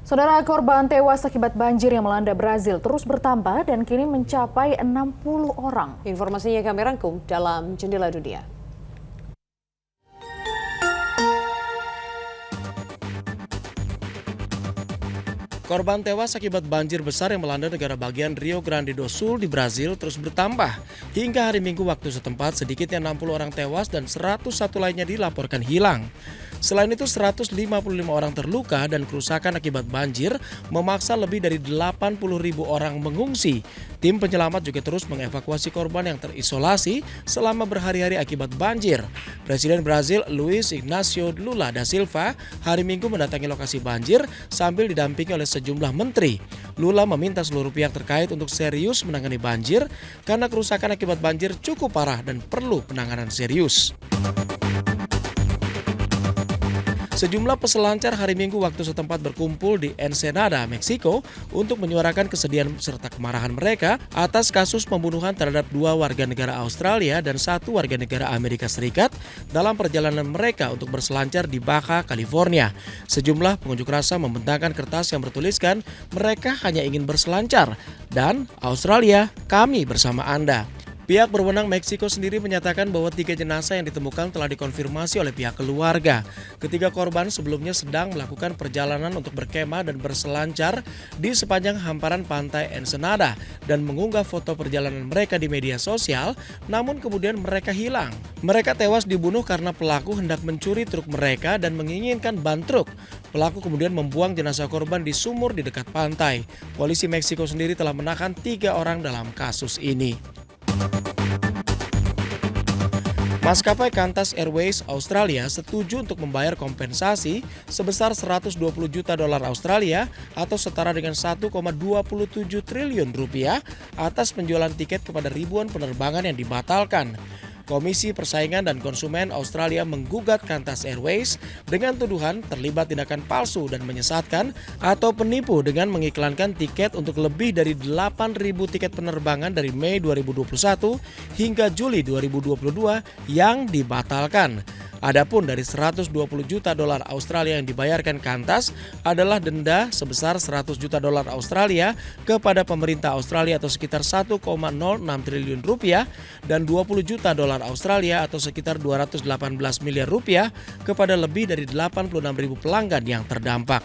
Saudara, korban tewas akibat banjir yang melanda Brazil terus bertambah dan kini mencapai 60 orang. Informasinya kami rangkum dalam Jendela Dunia. Korban tewas akibat banjir besar yang melanda negara bagian Rio Grande do Sul di Brazil terus bertambah. Hingga hari Minggu waktu setempat, sedikitnya 60 orang tewas dan 101 lainnya dilaporkan hilang. Selain itu, 155 orang terluka dan kerusakan akibat banjir memaksa lebih dari 80.000 orang mengungsi. Tim penyelamat juga terus mengevakuasi korban yang terisolasi selama berhari-hari akibat banjir. Presiden Brazil Luiz Inácio Lula da Silva hari Minggu mendatangi lokasi banjir sambil didampingi oleh sejumlah menteri. Lula meminta seluruh pihak terkait untuk serius menangani banjir karena kerusakan akibat banjir cukup parah dan perlu penanganan serius. Sejumlah peselancar hari Minggu waktu setempat berkumpul di Ensenada, Meksiko untuk menyuarakan kesedihan serta kemarahan mereka atas kasus pembunuhan terhadap 2 warga negara Australia dan 1 warga negara Amerika Serikat dalam perjalanan mereka untuk berselancar di Baja California. Sejumlah pengunjuk rasa membentangkan kertas yang bertuliskan mereka hanya ingin berselancar dan Australia, kami bersama Anda. Pihak berwenang Meksiko sendiri menyatakan bahwa 3 jenazah yang ditemukan telah dikonfirmasi oleh pihak keluarga. Ketiga korban sebelumnya sedang melakukan perjalanan untuk berkemah dan berselancar di sepanjang hamparan pantai Ensenada dan mengunggah foto perjalanan mereka di media sosial, namun kemudian mereka hilang. Mereka tewas dibunuh karena pelaku hendak mencuri truk mereka dan menginginkan ban truk. Pelaku kemudian membuang jenazah korban di sumur di dekat pantai. Polisi Meksiko sendiri telah menahan 3 orang dalam kasus ini. Maskapai Qantas Airways Australia setuju untuk membayar kompensasi sebesar 120 juta dolar Australia atau setara dengan 1,27 triliun rupiah atas penjualan tiket kepada ribuan penerbangan yang dibatalkan. Komisi Persaingan dan Konsumen Australia menggugat Qantas Airways dengan tuduhan terlibat tindakan palsu dan menyesatkan atau penipu dengan mengiklankan tiket untuk lebih dari 8.000 tiket penerbangan dari Mei 2021 hingga Juli 2022 yang dibatalkan. Adapun dari 120 juta dolar Australia yang dibayarkan Qantas adalah denda sebesar 100 juta dolar Australia kepada pemerintah Australia atau sekitar 1,06 triliun rupiah dan 20 juta dolar Australia atau sekitar 218 miliar rupiah kepada lebih dari 86.000 pelanggan yang terdampak.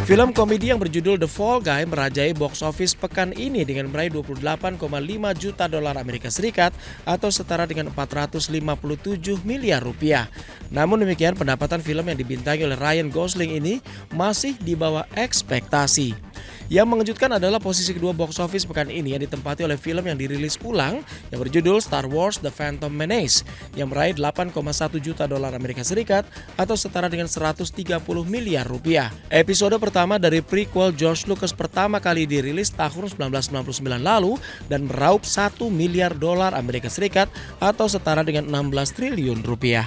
Film komedi yang berjudul The Fall Guy merajai box office pekan ini dengan meraih 28,5 juta dolar Amerika Serikat atau setara dengan 457 miliar rupiah. Namun demikian, pendapatan film yang dibintangi oleh Ryan Gosling ini masih di bawah ekspektasi. Yang mengejutkan adalah posisi kedua box office pekan ini yang ditempati oleh film yang dirilis ulang yang berjudul Star Wars The Phantom Menace yang meraih 8,1 juta dolar Amerika Serikat atau setara dengan 130 miliar rupiah. Episode pertama dari prequel George Lucas pertama kali dirilis tahun 1999 lalu dan meraup 1 miliar dolar Amerika Serikat atau setara dengan 16 triliun rupiah.